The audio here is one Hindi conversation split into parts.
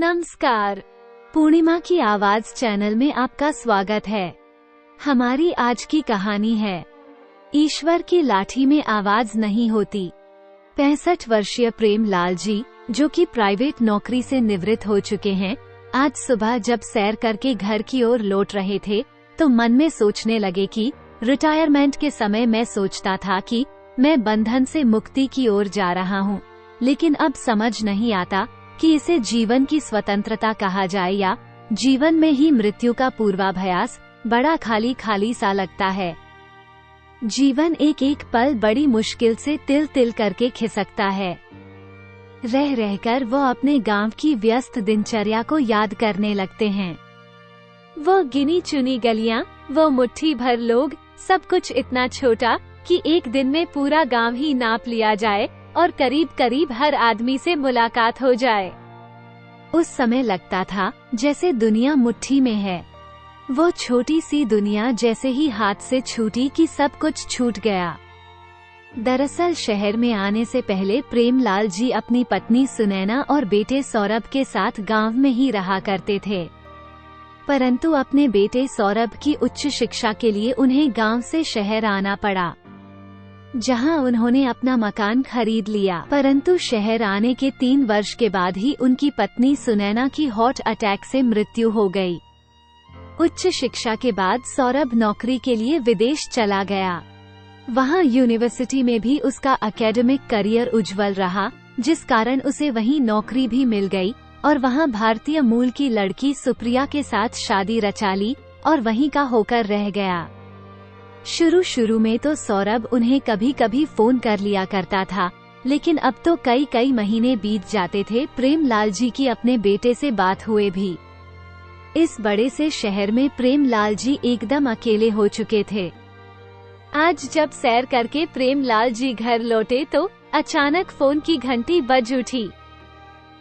नमस्कार, पूर्णिमा की आवाज चैनल में आपका स्वागत है। हमारी आज की कहानी है ईश्वर की लाठी में आवाज नहीं होती। 65 वर्षीय प्रेमलाल जी, जो कि प्राइवेट नौकरी से निवृत्त हो चुके हैं, आज सुबह जब सैर करके घर की ओर लौट रहे थे तो मन में सोचने लगे कि रिटायरमेंट के समय मैं सोचता था कि मैं बंधन से मुक्ति की ओर जा रहा हूँ, लेकिन अब समझ नहीं आता कि इसे जीवन की स्वतंत्रता कहा जाए या जीवन में ही मृत्यु का पूर्वाभास। बड़ा खाली खाली सा लगता है। जीवन एक एक पल बड़ी मुश्किल से तिल तिल करके खिसकता है। रह रहकर वो अपने गांव की व्यस्त दिनचर्या को याद करने लगते हैं। वो गिनी चुनी गलियां, वो मुट्ठी भर लोग, सब कुछ इतना छोटा कि एक दिन में पूरा गांव ही नाप लिया जाए और करीब करीब हर आदमी से मुलाकात हो जाए। उस समय लगता था जैसे दुनिया मुट्ठी में है। वो छोटी सी दुनिया जैसे ही हाथ से छूटी कि सब कुछ छूट गया। दरअसल शहर में आने से पहले प्रेमलाल जी अपनी पत्नी सुनैना और बेटे सौरभ के साथ गांव में ही रहा करते थे, परंतु अपने बेटे सौरभ की उच्च शिक्षा के लिए उन्हें गांव से शहर आना पड़ा, जहां उन्होंने अपना मकान खरीद लिया। परंतु शहर आने के 3 वर्ष के बाद ही उनकी पत्नी सुनैना की हार्ट अटैक से मृत्यु हो गई। उच्च शिक्षा के बाद सौरभ नौकरी के लिए विदेश चला गया। वहां यूनिवर्सिटी में भी उसका एकेडमिक करियर उज्जवल रहा, जिस कारण उसे वहीं नौकरी भी मिल गई और वहां भारतीय मूल की लड़की सुप्रिया के साथ शादी रचा ली और वहीं का होकर रह गया। शुरू में तो सौरभ उन्हें कभी कभी फोन कर लिया करता था, लेकिन अब तो कई महीने बीत जाते थे प्रेमलाल जी की अपने बेटे से बात हुए भी। इस बड़े से शहर में प्रेमलाल जी एकदम अकेले हो चुके थे। आज जब सैर करके प्रेमलाल जी घर लौटे तो अचानक फोन की घंटी बज उठी।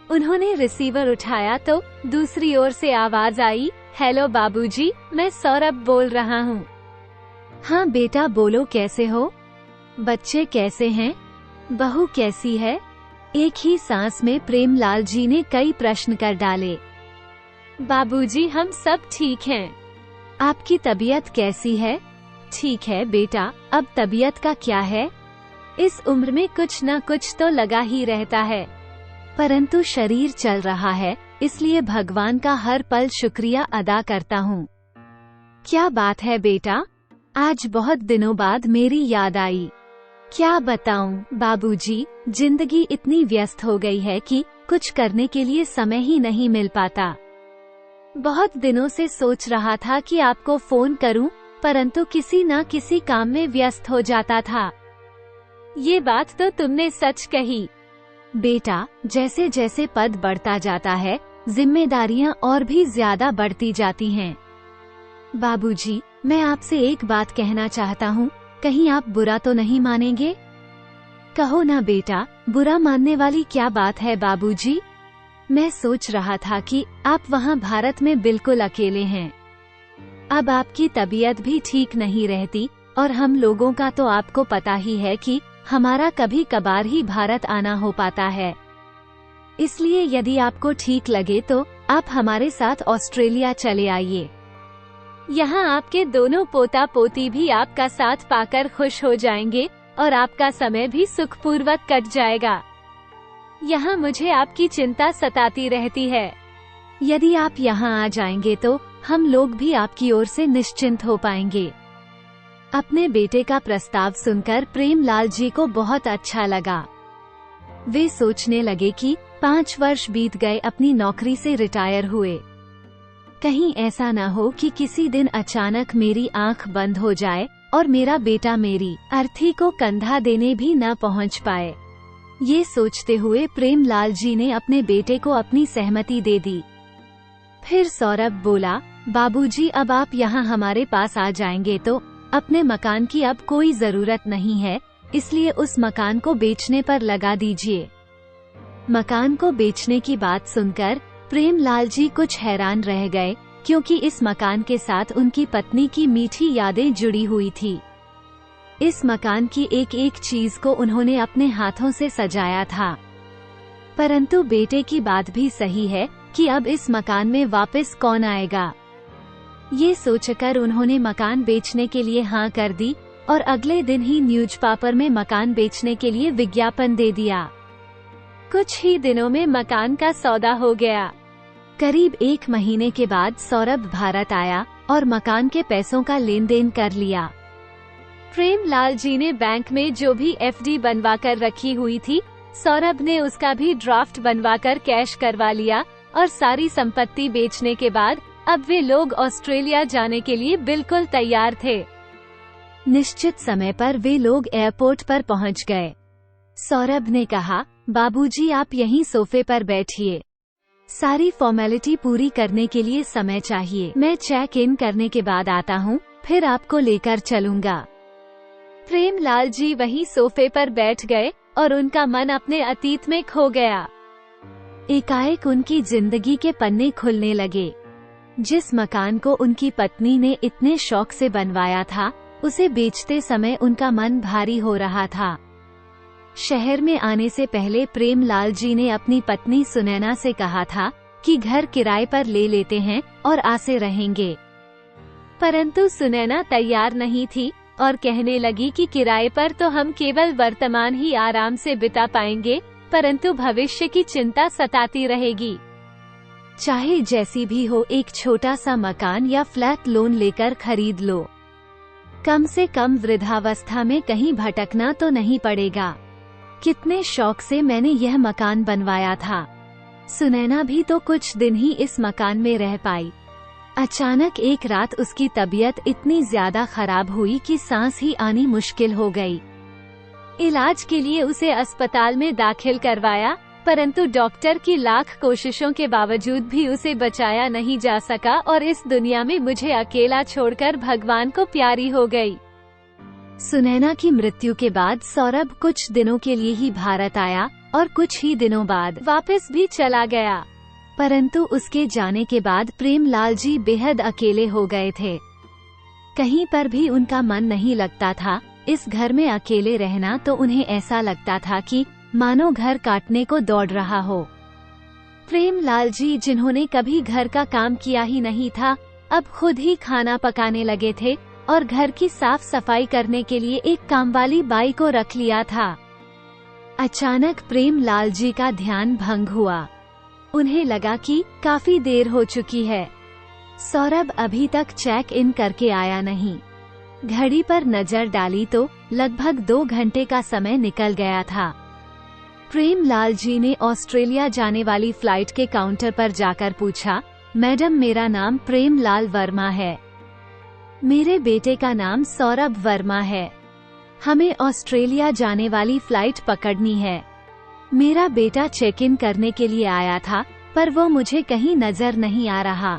उन्होंने रिसीवर उठाया तो दूसरी ओर से आवाज आई, हेलो बाबूजी, मैं सौरभ बोल रहा हूँ। हाँ बेटा बोलो, कैसे हो? बच्चे कैसे हैं? बहू कैसी है? एक ही सांस में प्रेमलाल जी ने कई प्रश्न कर डाले। बाबूजी हम सब ठीक हैं। आपकी तबीयत कैसी है? ठीक है बेटा, अब तबीयत का क्या है? इस उम्र में कुछ न कुछ तो लगा ही रहता है, परंतु शरीर चल रहा है, इसलिए भगवान का हर पल शुक्रिया अदा करता हूँ। क्या बात है बेटा, आज बहुत दिनों बाद मेरी याद आई। क्या बताऊं बाबूजी, जिंदगी इतनी व्यस्त हो गई है कि कुछ करने के लिए समय ही नहीं मिल पाता। बहुत दिनों से सोच रहा था कि आपको फोन करूं, परंतु किसी न किसी काम में व्यस्त हो जाता था। ये बात तो तुमने सच कही। बेटा, जैसे जैसे पद बढ़ता जाता है, जिम्मेदारियां और भी ज्यादा बढ़ती जाती हैं। बाबूजी, मैं आपसे एक बात कहना चाहता हूँ, कहीं आप बुरा तो नहीं मानेंगे? कहो ना बेटा, बुरा मानने वाली क्या बात है बाबूजी? मैं सोच रहा था कि आप वहाँ भारत में बिल्कुल अकेले हैं। अब आपकी तबीयत भी ठीक नहीं रहती और हम लोगों का तो आपको पता ही है कि हमारा कभी कभार ही भारत आना हो पाता है। इसलिए यदि आपको ठीक लगे तो आप हमारे साथ ऑस्ट्रेलिया चले आइए। यहाँ आपके दोनों पोता पोती भी आपका साथ पाकर खुश हो जाएंगे और आपका समय भी सुखपूर्वक कट जाएगा। यहाँ मुझे आपकी चिंता सताती रहती है। यदि आप यहाँ आ जाएंगे तो हम लोग भी आपकी ओर से निश्चिंत हो पाएंगे। अपने बेटे का प्रस्ताव सुनकर प्रेमलाल जी को बहुत अच्छा लगा। वे सोचने लगे कि 5 वर्ष बीत गए अपनी नौकरी से रिटायर हुए। कहीं ऐसा न हो कि किसी दिन अचानक मेरी आंख बंद हो जाए और मेरा बेटा मेरी अर्थी को कंधा देने भी न पहुंच पाए। ये सोचते हुए प्रेमलाल जी ने अपने बेटे को अपनी सहमति दे दी। फिर सौरभ बोला, बाबूजी अब आप यहाँ हमारे पास आ जाएंगे तो अपने मकान की अब कोई जरूरत नहीं है, इसलिए उस मकान को बेचने पर लगा दीजिए। मकान को बेचने की बात सुनकर प्रेमलाल जी कुछ हैरान रह गए, क्योंकि इस मकान के साथ उनकी पत्नी की मीठी यादें जुड़ी हुई थी। इस मकान की एक एक चीज को उन्होंने अपने हाथों से सजाया था। परंतु बेटे की बात भी सही है, कि अब इस मकान में वापस कौन आएगा। ये सोचकर उन्होंने मकान बेचने के लिए हाँ कर दी और अगले दिन ही न्यूज़पेपर में मकान बेचने के लिए विज्ञापन दे दिया। कुछ ही दिनों में मकान का सौदा हो गया। करीब 1 महीने के बाद सौरभ भारत आया और मकान के पैसों का लेन देन कर लिया। प्रेमलाल जी ने बैंक में जो भी एफडी बनवा कर रखी हुई थी, सौरभ ने उसका भी ड्राफ्ट बनवाकर कैश करवा लिया और सारी संपत्ति बेचने के बाद अब वे लोग ऑस्ट्रेलिया जाने के लिए बिल्कुल तैयार थे। निश्चित समय पर वे लोग एयरपोर्ट पर पहुंच गए। सौरभ ने कहा, बाबूजी आप यहीं सोफे पर बैठिए, सारी फॉर्मेलिटी पूरी करने के लिए समय चाहिए। मैं चेक इन करने के बाद आता हूँ, फिर आपको लेकर चलूंगा। प्रेमलाल जी वहीं सोफे पर बैठ गए और उनका मन अपने अतीत में खो गया। एकाएक उनकी जिंदगी के पन्ने खुलने लगे। जिस मकान को उनकी पत्नी ने इतने शौक से बनवाया था, उसे बेचते समय उनका मन भारी हो रहा था। शहर में आने से पहले प्रेमलाल जी ने अपनी पत्नी सुनैना से कहा था कि घर किराए पर ले लेते हैं और आसे रहेंगे, परंतु सुनैना तैयार नहीं थी और कहने लगी कि किराए पर तो हम केवल वर्तमान ही आराम से बिता पाएंगे, परंतु भविष्य की चिंता सताती रहेगी। चाहे जैसी भी हो, एक छोटा सा मकान या फ्लैट लोन लेकर खरीद लो, कम से कम वृद्धावस्था में कहीं भटकना तो नहीं पड़ेगा। कितने शौक से मैंने यह मकान बनवाया था। सुनैना भी तो कुछ दिन ही इस मकान में रह पाई। अचानक एक रात उसकी तबीयत इतनी ज्यादा खराब हुई कि सांस ही आनी मुश्किल हो गई। इलाज के लिए उसे अस्पताल में दाखिल करवाया, परंतु डॉक्टर की लाख कोशिशों के बावजूद भी उसे बचाया नहीं जा सका और इस दुनिया में मुझे अकेला छोड़कर भगवान को प्यारी हो गई। सुनैना की मृत्यु के बाद सौरभ कुछ दिनों के लिए ही भारत आया और कुछ ही दिनों बाद वापस भी चला गया, परंतु उसके जाने के बाद प्रेमलाल जी बेहद अकेले हो गए थे। कहीं पर भी उनका मन नहीं लगता था। इस घर में अकेले रहना तो उन्हें ऐसा लगता था कि मानो घर काटने को दौड़ रहा हो। प्रेमलाल जी, जिन्होंने कभी घर का काम किया ही नहीं था, अब खुद ही खाना पकाने लगे थे और घर की साफ सफाई करने के लिए एक कामवाली बाई को रख लिया था। अचानक प्रेमलाल जी का ध्यान भंग हुआ। उन्हें लगा कि काफी देर हो चुकी है, सौरभ अभी तक चेक इन करके आया नहीं। घड़ी पर नजर डाली तो लगभग 2 घंटे का समय निकल गया था। प्रेमलाल जी ने ऑस्ट्रेलिया जाने वाली फ्लाइट के काउंटर पर जाकर पूछा, मैडम मेरा नाम प्रेमलाल वर्मा है, मेरे बेटे का नाम सौरभ वर्मा है, हमें ऑस्ट्रेलिया जाने वाली फ्लाइट पकड़नी है। मेरा बेटा चेक इन करने के लिए आया था, पर वो मुझे कहीं नजर नहीं आ रहा।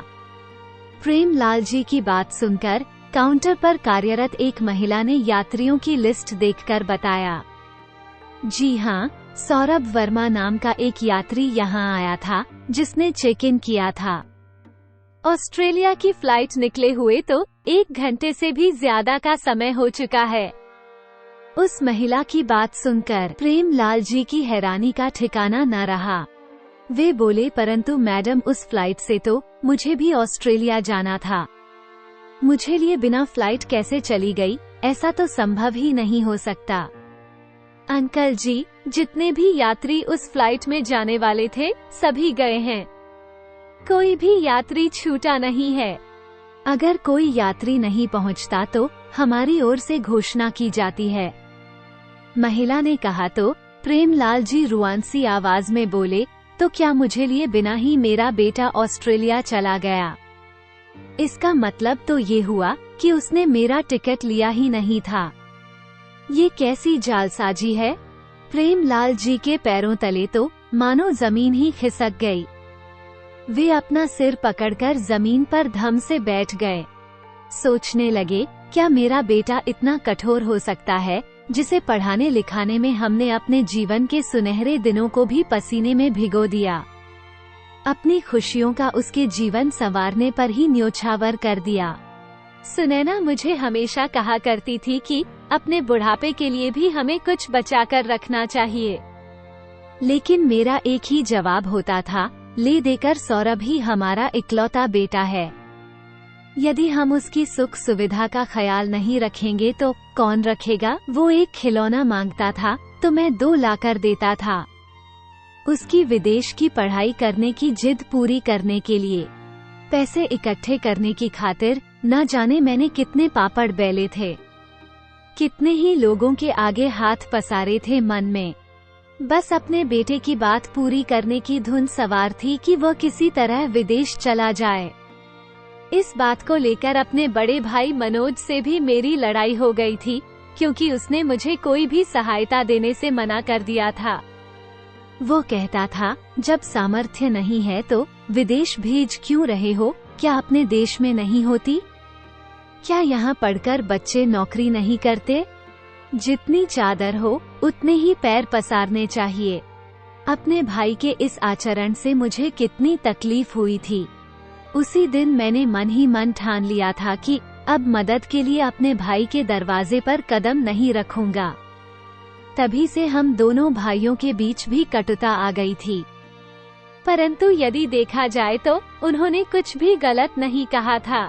प्रेमलाल जी की बात सुनकर काउंटर पर कार्यरत एक महिला ने यात्रियों की लिस्ट देखकर बताया, जी हाँ, सौरभ वर्मा नाम का एक यात्री यहाँ आया था जिसने चेक इन किया था। ऑस्ट्रेलिया की फ्लाइट निकले हुए तो 1 घंटे से भी ज्यादा का समय हो चुका है। उस महिला की बात सुनकर प्रेमलाल जी की हैरानी का ठिकाना न रहा। वे बोले, परंतु मैडम उस फ्लाइट से तो मुझे भी ऑस्ट्रेलिया जाना था, मुझे लिए बिना फ्लाइट कैसे चली गई, ऐसा तो संभव ही नहीं हो सकता। अंकल जी, जितने भी यात्री उस फ्लाइट में जाने वाले थे सभी गए हैं, कोई भी यात्री छूटा नहीं है। अगर कोई यात्री नहीं पहुंचता तो हमारी ओर से घोषणा की जाती है। महिला ने कहा तो प्रेमलाल जी रुआंसी आवाज में बोले, तो क्या मुझे लिए बिना ही मेरा बेटा ऑस्ट्रेलिया चला गया? इसका मतलब तो ये हुआ कि उसने मेरा टिकट लिया ही नहीं था। ये कैसी जालसाजी है? प्रेमलाल जी के पैरों तले तो मानो जमीन ही खिसक गई। वे अपना सिर पकड़कर जमीन पर धम से बैठ गए। सोचने लगे, क्या मेरा बेटा इतना कठोर हो सकता है जिसे पढ़ाने लिखाने में हमने अपने जीवन के सुनहरे दिनों को भी पसीने में भिगो दिया, अपनी खुशियों का उसके जीवन संवारने पर ही न्योछावर कर दिया। सुनैना मुझे हमेशा कहा करती थी कि अपने बुढ़ापे के लिए भी हमें कुछ बचाकर रखना चाहिए, लेकिन मेरा एक ही जवाब होता था, ले देकर सौरभ ही हमारा इकलौता बेटा है। यदि हम उसकी सुख सुविधा का ख्याल नहीं रखेंगे तो कौन रखेगा। वो एक खिलौना मांगता था तो मैं 2 लाकर देता था। उसकी विदेश की पढ़ाई करने की जिद पूरी करने के लिए पैसे इकट्ठे करने की खातिर न जाने मैंने कितने पापड़ बेले थे, कितने ही लोगों के आगे हाथ पसारे थे। मन में बस अपने बेटे की बात पूरी करने की धुन सवार थी कि वह किसी तरह विदेश चला जाए। इस बात को लेकर अपने बड़े भाई मनोज से भी मेरी लड़ाई हो गई थी, क्योंकि उसने मुझे कोई भी सहायता देने से मना कर दिया था। वो कहता था, जब सामर्थ्य नहीं है तो विदेश भेज क्यों रहे हो, क्या अपने देश में नहीं होती? क्या यहाँ पढ़कर बच्चे नौकरी नहीं करते? जितनी चादर हो उतने ही पैर पसारने चाहिए। अपने भाई के इस आचरण से मुझे कितनी तकलीफ हुई थी। उसी दिन मैंने मन ही मन ठान लिया था कि अब मदद के लिए अपने भाई के दरवाजे पर कदम नहीं रखूंगा। तभी से हम दोनों भाइयों के बीच भी कटुता आ गई थी। परंतु यदि देखा जाए तो उन्होंने कुछ भी गलत नहीं कहा था।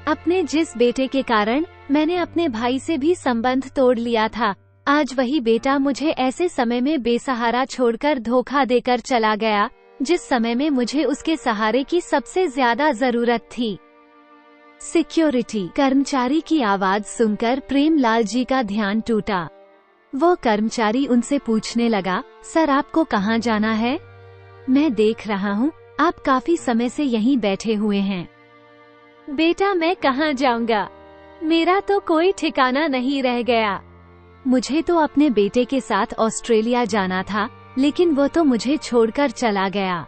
अपने जिस बेटे के कारण मैंने अपने भाई से भी संबंध तोड़ लिया था, आज वही बेटा मुझे ऐसे समय में बेसहारा छोड़कर धोखा देकर चला गया, जिस समय में मुझे उसके सहारे की सबसे ज्यादा जरूरत थी। सिक्योरिटी कर्मचारी की आवाज सुनकर प्रेमलाल जी का ध्यान टूटा। वो कर्मचारी उनसे पूछने लगा, सर आपको कहाँ जाना है? मैं देख रहा हूँ आप काफी समय से यहीं बैठे हुए हैं। बेटा मैं कहाँ जाऊँगा, मेरा तो कोई ठिकाना नहीं रह गया। मुझे तो अपने बेटे के साथ ऑस्ट्रेलिया जाना था, लेकिन वो तो मुझे छोड़कर चला गया।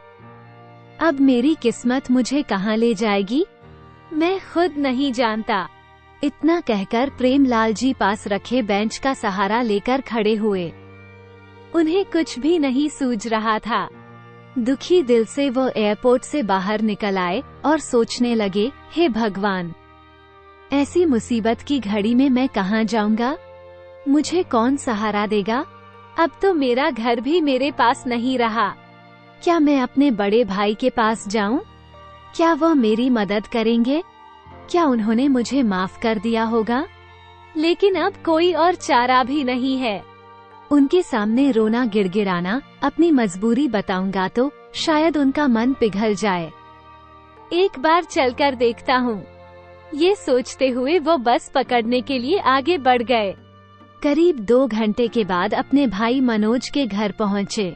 अब मेरी किस्मत मुझे कहाँ ले जाएगी, मैं खुद नहीं जानता। इतना कहकर प्रेमलाल जी पास रखे बेंच का सहारा लेकर खड़े हुए। उन्हें कुछ भी नहीं सूझ रहा था। दुखी दिल से वो एयरपोर्ट से बाहर निकल आए और सोचने लगे, हे भगवान, ऐसी मुसीबत की घड़ी में मैं कहाँ जाऊँगा? मुझे कौन सहारा देगा? अब तो मेरा घर भी मेरे पास नहीं रहा। क्या मैं अपने बड़े भाई के पास जाऊं? क्या वह मेरी मदद करेंगे? क्या उन्होंने मुझे माफ कर दिया होगा? लेकिन अब कोई और चारा भी नहीं है। उनके सामने रोना गिड़गिड़ाना अपनी मजबूरी बताऊंगा तो शायद उनका मन पिघल जाए। एक बार चलकर देखता हूँ, ये सोचते हुए वो बस पकड़ने के लिए आगे बढ़ गए। करीब 2 घंटे के बाद अपने भाई मनोज के घर पहुँचे।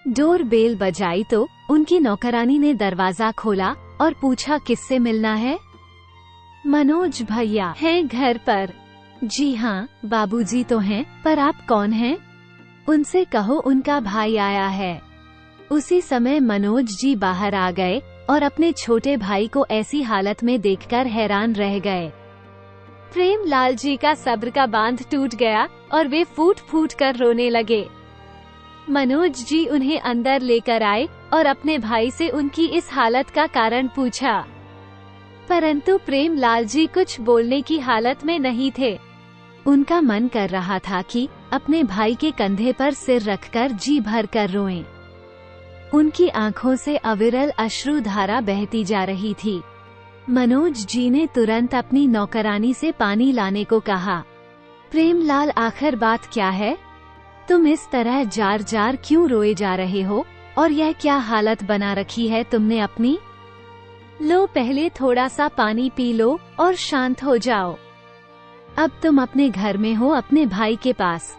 डोर बेल बजाई तो उनकी नौकरानी ने दरवाजा खोला और पूछा, किससे मिलना है? मनोज भैया हैं घर पर। जी हाँ, बाबूजी तो हैं, पर आप कौन हैं? उनसे कहो उनका भाई आया है। उसी समय मनोज जी बाहर आ गए और अपने छोटे भाई को ऐसी हालत में देखकर हैरान रह गए। प्रेमलाल जी का सब्र का बांध टूट गया और वे फूट फूट कर रोने लगे। मनोज जी उन्हें अंदर लेकर आए और अपने भाई से उनकी इस हालत का कारण पूछा, परंतु प्रेमलाल जी कुछ बोलने की हालत में नहीं थे। उनका मन कर रहा था कि अपने भाई के कंधे पर सिर रखकर जी भर कर रोएं। उनकी आंखों से अविरल अश्रुधारा बहती जा रही थी। मनोज जी ने तुरंत अपनी नौकरानी से पानी लाने को कहा। प्रेमलाल, आखिर बात क्या है? तुम इस तरह जार जार क्यों रोए जा रहे हो, और यह क्या हालत बना रखी है तुमने अपनी? लो पहले थोड़ा सा पानी पी लो और शांत हो जाओ। अब तुम अपने घर में हो, अपने भाई के पास।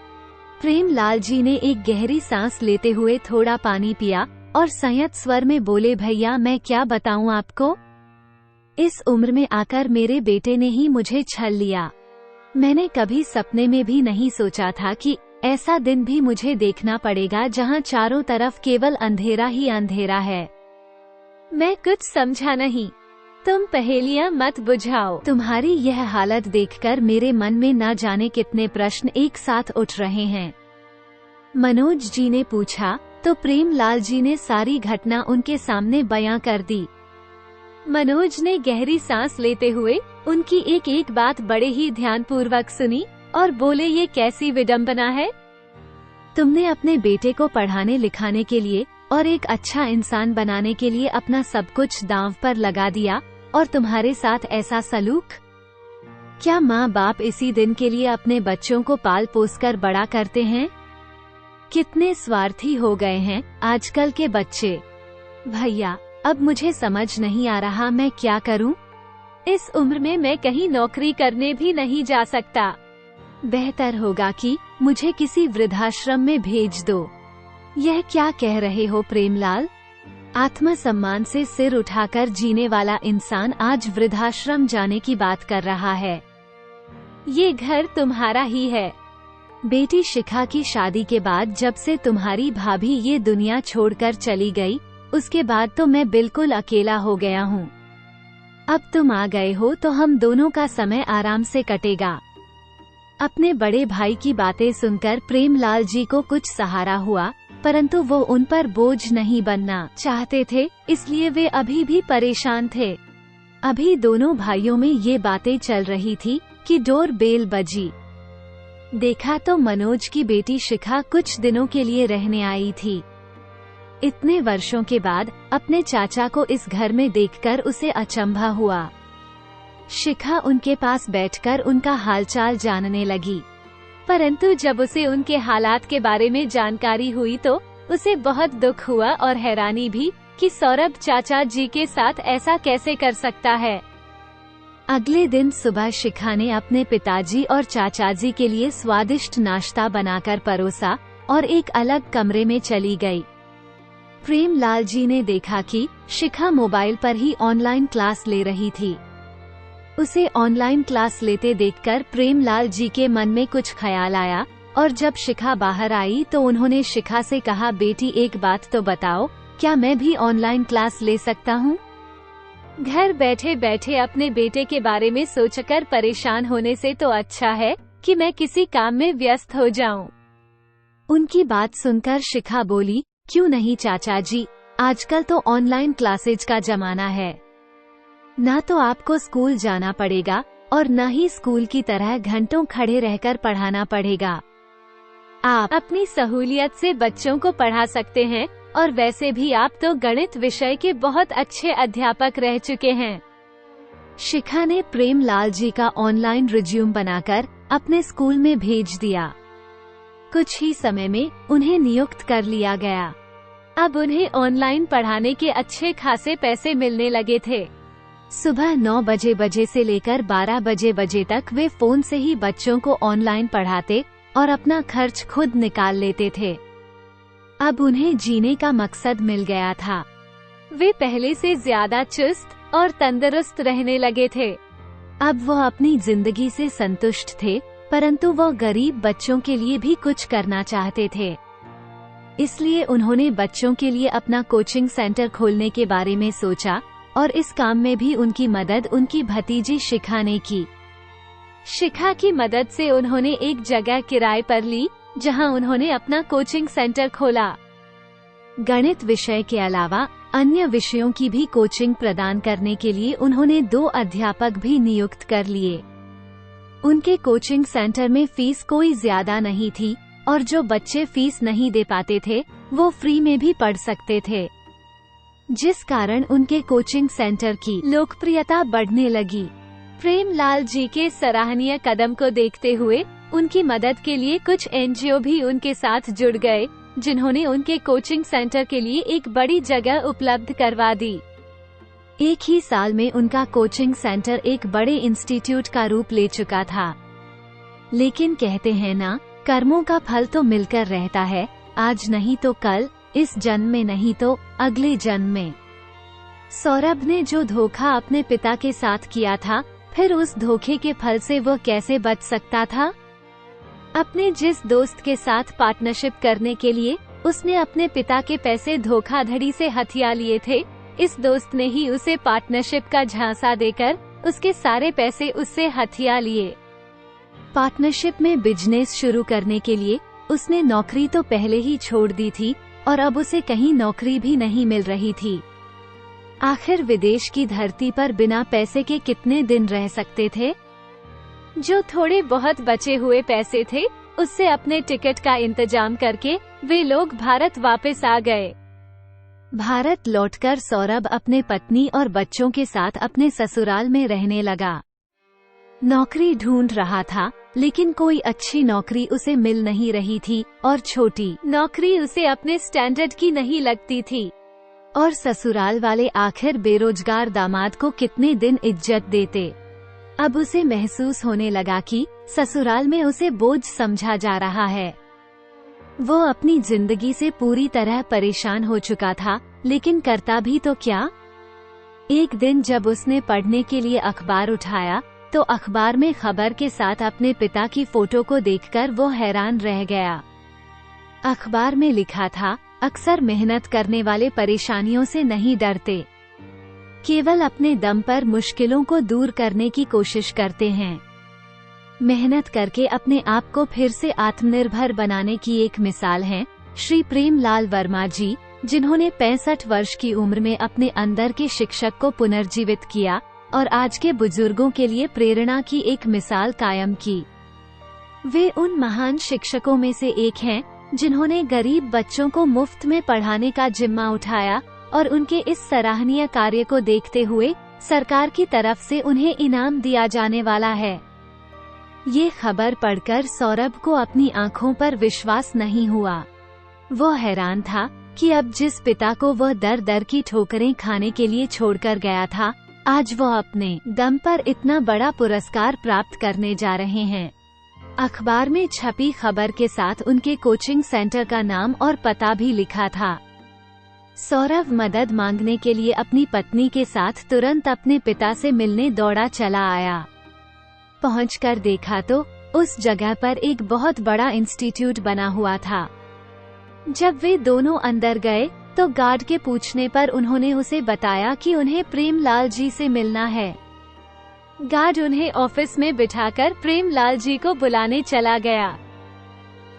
प्रेमलाल जी ने एक गहरी सांस लेते हुए थोड़ा पानी पिया और संयत स्वर में बोले, भैया मैं क्या बताऊं आपको, इस उम्र में आकर मेरे बेटे ने ही मुझे छल लिया। मैंने कभी सपने में भी नहीं सोचा था कि ऐसा दिन भी मुझे देखना पड़ेगा जहां चारों तरफ केवल अंधेरा ही अंधेरा है। मैं कुछ समझा नहीं, तुम पहेलियां मत बुझाओ। तुम्हारी यह हालत देखकर मेरे मन में न जाने कितने प्रश्न एक साथ उठ रहे हैं। मनोज जी ने पूछा तो प्रेमलाल जी ने सारी घटना उनके सामने बयां कर दी। मनोज ने गहरी सांस लेते हुए उनकी एक एक बात बड़े ही ध्यानपूर्वक सुनी और बोले, ये कैसी विडंबना है? तुमने अपने बेटे को पढ़ाने लिखाने के लिए और एक अच्छा इंसान बनाने के लिए अपना सब कुछ दांव पर लगा दिया और तुम्हारे साथ ऐसा सलूक? क्या माँ बाप इसी दिन के लिए अपने बच्चों को पाल पोस कर बड़ा करते हैं? कितने स्वार्थी हो गए हैं आजकल के बच्चे। भैया, अब मुझे समझ नहीं आ रहा मैं क्या करूं? इस उम्र में मैं कहीं नौकरी करने भी नहीं जा सकता। बेहतर होगा कि मुझे किसी वृद्धाश्रम में भेज दो। यह क्या कह रहे हो प्रेमलाल? आत्मसम्मान से सिर उठाकर जीने वाला इंसान आज वृद्धाश्रम जाने की बात कर रहा है। ये घर तुम्हारा ही है। बेटी शिखा की शादी के बाद जब से तुम्हारी भाभी ये दुनिया छोड़कर चली गई, उसके बाद तो मैं बिल्कुल अकेला हो गया हूँ। अब तुम आ गए हो तो हम दोनों का समय आराम से कटेगा। अपने बड़े भाई की बातें सुनकर प्रेमलाल जी को कुछ सहारा हुआ, परंतु वो उन पर बोझ नहीं बनना चाहते थे, इसलिए वे अभी भी परेशान थे। अभी दोनों भाइयों में ये बातें चल रही थी कि डोर बेल बजी। देखा तो मनोज की बेटी शिखा कुछ दिनों के लिए रहने आई थी। इतने वर्षों के बाद अपने चाचा को इस घर में देखकर उसे अचंभा हुआ। शिखा उनके पास बैठकर उनका हालचाल जानने लगी, परंतु जब उसे उनके हालात के बारे में जानकारी हुई तो उसे बहुत दुख हुआ और हैरानी भी कि सौरभ चाचा जी के साथ ऐसा कैसे कर सकता है। अगले दिन सुबह शिखा ने अपने पिताजी और चाचा जी के लिए स्वादिष्ट नाश्ता बनाकर परोसा और एक अलग कमरे में चली गई। प्रेमलाल जी ने देखा कि शिखा मोबाइल पर ही ऑनलाइन क्लास ले रही थी। उसे ऑनलाइन क्लास लेते देखकर प्रेमलाल जी के मन में कुछ ख्याल आया और जब शिखा बाहर आई तो उन्होंने शिखा से कहा, बेटी एक बात तो बताओ, क्या मैं भी ऑनलाइन क्लास ले सकता हूँ? घर बैठे बैठे अपने बेटे के बारे में सोचकर परेशान होने से तो अच्छा है कि मैं किसी काम में व्यस्त हो जाऊं। उनकी बात सुनकर शिखा बोली, क्यों नहीं चाचा जी, आजकल तो ऑनलाइन क्लासेज का जमाना है। ना तो आपको स्कूल जाना पड़ेगा और न ही स्कूल की तरह घंटों खड़े रहकर पढ़ाना पड़ेगा। आप अपनी सहूलियत से बच्चों को पढ़ा सकते हैं और वैसे भी आप तो गणित विषय के बहुत अच्छे अध्यापक रह चुके हैं। शिखा ने प्रेमलाल जी का ऑनलाइन रिज्यूम बनाकर अपने स्कूल में भेज दिया। कुछ ही समय में उन्हें नियुक्त कर लिया गया। अब उन्हें ऑनलाइन पढ़ाने के अच्छे खासे पैसे मिलने लगे थे। सुबह 9 बजे से लेकर 12 बजे तक वे फोन से ही बच्चों को ऑनलाइन पढ़ाते और अपना खर्च खुद निकाल लेते थे। अब उन्हें जीने का मकसद मिल गया था। वे पहले से ज्यादा चुस्त और तंदुरुस्त रहने लगे थे। अब वो अपनी जिंदगी से संतुष्ट थे, परंतु वो गरीब बच्चों के लिए भी कुछ करना चाहते थे। इसलिए उन्होंने बच्चों के लिए अपना कोचिंग सेंटर खोलने के बारे में सोचा और इस काम में भी उनकी मदद उनकी भतीजी शिखा ने की। शिखा की मदद से उन्होंने एक जगह किराए पर ली जहां उन्होंने अपना कोचिंग सेंटर खोला। गणित विषय के अलावा अन्य विषयों की भी कोचिंग प्रदान करने के लिए उन्होंने 2 अध्यापक भी नियुक्त कर लिए। उनके कोचिंग सेंटर में फीस कोई ज्यादा नहीं थी और जो बच्चे फीस नहीं दे पाते थे वो फ्री में भी पढ़ सकते थे, जिस कारण उनके कोचिंग सेंटर की लोकप्रियता बढ़ने लगी। प्रेमलाल जी के सराहनीय कदम को देखते हुए उनकी मदद के लिए कुछ एनजीओ भी उनके साथ जुड़ गए, जिन्होंने उनके कोचिंग सेंटर के लिए एक बड़ी जगह उपलब्ध करवा दी। एक ही साल में उनका कोचिंग सेंटर एक बड़े इंस्टीट्यूट का रूप ले चुका था। लेकिन कहते हैं ना, कर्मों का फल तो मिलकर रहता है, आज नहीं तो कल, इस जन्म में नहीं तो अगले जन्म में। सौरभ ने जो धोखा अपने पिता के साथ किया था, फिर उस धोखे के फल से वो कैसे बच सकता था? अपने जिस दोस्त के साथ पार्टनरशिप करने के लिए उसने अपने पिता के पैसे धोखाधड़ी से हथिया लिए थे, इस दोस्त ने ही उसे पार्टनरशिप का झांसा देकर उसके सारे पैसे उससे हथिया लिए। पार्टनरशिप में बिजनेस शुरू करने के लिए उसने नौकरी तो पहले ही छोड़ दी थी और अब उसे कहीं नौकरी भी नहीं मिल रही थी। आखिर विदेश की धरती पर बिना पैसे के कितने दिन रह सकते थे? जो थोड़े बहुत बचे हुए पैसे थे उससे अपने टिकट का इंतजाम करके वे लोग भारत वापस आ गए। भारत लौटकर सौरभ अपने पत्नी और बच्चों के साथ अपने ससुराल में रहने लगा। नौकरी ढूंढ रहा था, लेकिन कोई अच्छी नौकरी उसे मिल नहीं रही थी और छोटी नौकरी उसे अपने स्टैंडर्ड की नहीं लगती थी। और ससुराल वाले आखिर बेरोजगार दामाद को कितने दिन इज्जत देते। अब उसे महसूस होने लगा कि ससुराल में उसे बोझ समझा जा रहा है। वो अपनी जिंदगी से पूरी तरह परेशान हो चुका था, लेकिन करता भी तो क्या। एक दिन जब उसने पढ़ने के लिए अखबार उठाया तो अखबार में खबर के साथ अपने पिता की फोटो को देखकर वो हैरान रह गया। अखबार में लिखा था, अक्सर मेहनत करने वाले परेशानियों से नहीं डरते, केवल अपने दम पर मुश्किलों को दूर करने की कोशिश करते हैं। मेहनत करके अपने आप को फिर से आत्मनिर्भर बनाने की एक मिसाल हैं श्री प्रेमलाल वर्मा जी, जिन्होंने 65 वर्ष की उम्र में अपने अंदर के शिक्षक को पुनर्जीवित किया और आज के बुजुर्गों के लिए प्रेरणा की एक मिसाल कायम की। वे उन महान शिक्षकों में से एक हैं जिन्होंने गरीब बच्चों को मुफ्त में पढ़ाने का जिम्मा उठाया और उनके इस सराहनीय कार्य को देखते हुए सरकार की तरफ से उन्हें इनाम दिया जाने वाला है। ये खबर पढ़कर सौरभ को अपनी आंखों पर विश्वास नहीं हुआ। वो हैरान था कि अब जिस पिता को वह दर दर की ठोकरें खाने के लिए छोड़कर गया था, आज वो अपने दम पर इतना बड़ा पुरस्कार प्राप्त करने जा रहे हैं। अखबार में छपी खबर के साथ उनके कोचिंग सेंटर का नाम और पता भी लिखा था। सौरभ मदद मांगने के लिए अपनी पत्नी के साथ तुरंत अपने पिता से मिलने दौड़ा चला आया। पहुंचकर देखा तो उस जगह पर एक बहुत बड़ा इंस्टीट्यूट बना हुआ था। जब वे दोनों अंदर गए तो गार्ड के पूछने पर उन्होंने उसे बताया कि उन्हें प्रेमलाल जी से मिलना है। गार्ड उन्हें ऑफिस में बिठाकर प्रेमलाल जी को बुलाने चला गया।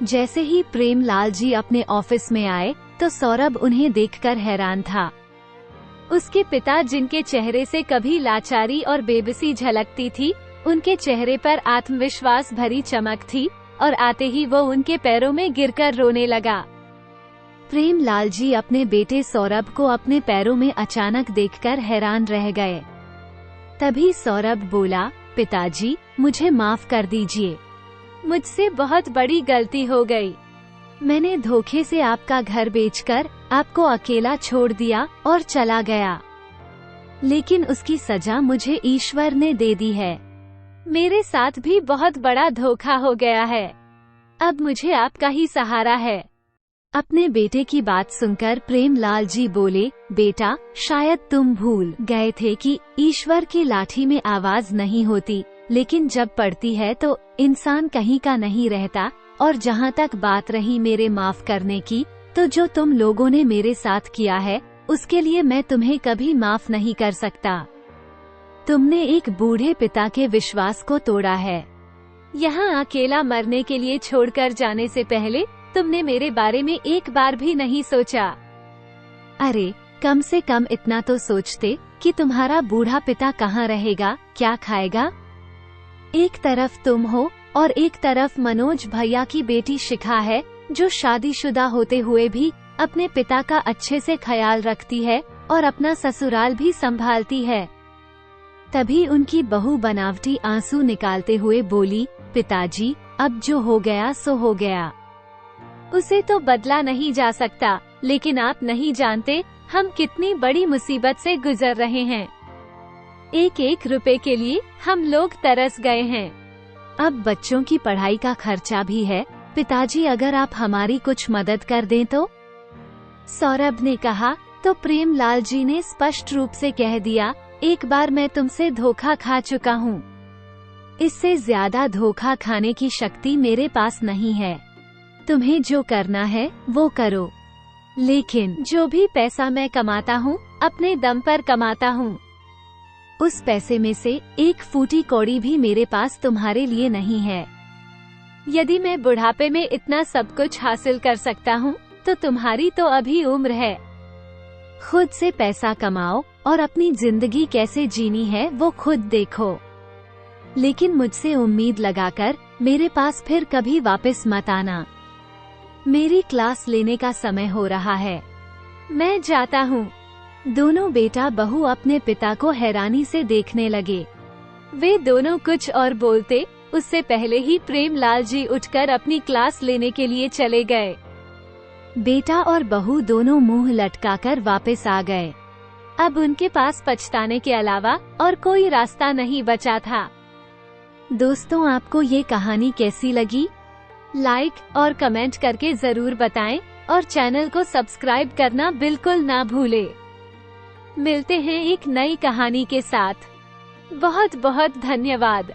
जैसे ही प्रेमलाल जी अपने ऑफिस में आए तो सौरभ उन्हें देखकर हैरान था। उसके पिता, जिनके चेहरे से कभी लाचारी और बेबसी झलकती थी, उनके चेहरे पर आत्मविश्वास भरी चमक थी और आते ही वो उनके पैरों में गिरकर रोने लगा। प्रेमलाल जी अपने बेटे सौरभ को अपने पैरों में अचानक देखकर हैरान रह गए। तभी सौरभ बोला, पिताजी, मुझे माफ कर दीजिए, मुझसे बहुत बड़ी गलती हो गई। मैंने धोखे से आपका घर बेचकर आपको अकेला छोड़ दिया और चला गया, लेकिन उसकी सजा मुझे ईश्वर ने दे दी है। मेरे साथ भी बहुत बड़ा धोखा हो गया है, अब मुझे आपका ही सहारा है। अपने बेटे की बात सुनकर प्रेमलाल जी बोले, बेटा, शायद तुम भूल गए थे कि ईश्वर की लाठी में आवाज नहीं होती, लेकिन जब पड़ती है तो इंसान कहीं का नहीं रहता। और जहाँ तक बात रही मेरे माफ करने की, तो जो तुम लोगों ने मेरे साथ किया है उसके लिए मैं तुम्हें कभी माफ नहीं कर सकता। तुमने एक बूढ़े पिता के विश्वास को तोड़ा है। यहाँ अकेला मरने के लिए छोड़कर जाने से पहले तुमने मेरे बारे में एक बार भी नहीं सोचा। अरे, कम से कम इतना तो सोचते कि तुम्हारा बूढ़ा पिता कहाँ रहेगा, क्या खाएगा। एक तरफ तुम हो और एक तरफ मनोज भैया की बेटी शिखा है, जो शादीशुदा होते हुए भी अपने पिता का अच्छे से ख्याल रखती है और अपना ससुराल भी संभालती है। तभी उनकी बहू बनावटी आंसू निकालते हुए बोली, पिताजी, अब जो हो गया सो हो गया, उसे तो बदला नहीं जा सकता, लेकिन आप नहीं जानते हम कितनी बड़ी मुसीबत से गुजर रहे हैं। एक एक रुपए के लिए हम लोग तरस गए हैं। अब बच्चों की पढ़ाई का खर्चा भी है। पिताजी, अगर आप हमारी कुछ मदद कर दें तो। सौरभ ने कहा तो प्रेमलाल जी ने स्पष्ट रूप से कह दिया, एक बार मैं तुमसे धोखा खा चुका हूँ, इससे ज्यादा धोखा खाने की शक्ति मेरे पास नहीं है। तुम्हें जो करना है वो करो, लेकिन जो भी पैसा मैं कमाता हूँ अपने दम पर कमाता हूँ। उस पैसे में से एक फूटी कौड़ी भी मेरे पास तुम्हारे लिए नहीं है। यदि मैं बुढ़ापे में इतना सब कुछ हासिल कर सकता हूँ तो तुम्हारी तो अभी उम्र है। खुद से पैसा कमाओ और अपनी जिंदगी कैसे जीनी है वो खुद देखो, लेकिन मुझसे उम्मीद लगाकर मेरे पास फिर कभी वापस मत आना। मेरी क्लास लेने का समय हो रहा है। मैं जाता हूँ। दोनों बेटा बहू अपने पिता को हैरानी से देखने लगे। वे दोनों कुछ और बोलते उससे पहले ही प्रेमलाल जी उठकर अपनी क्लास लेने के लिए चले गए। बेटा और बहू दोनों मुंह लटकाकर वापस आ गए। अब उनके पास पछताने के अलावा और कोई रास्ता नहीं बचा था। दोस्तों, आपको ये कहानी कैसी लगी? लाइक और कमेंट करके जरूर बताएं और चैनल को सब्सक्राइब करना बिल्कुल ना भूलें। मिलते हैं एक नई कहानी के साथ। बहुत बहुत धन्यवाद।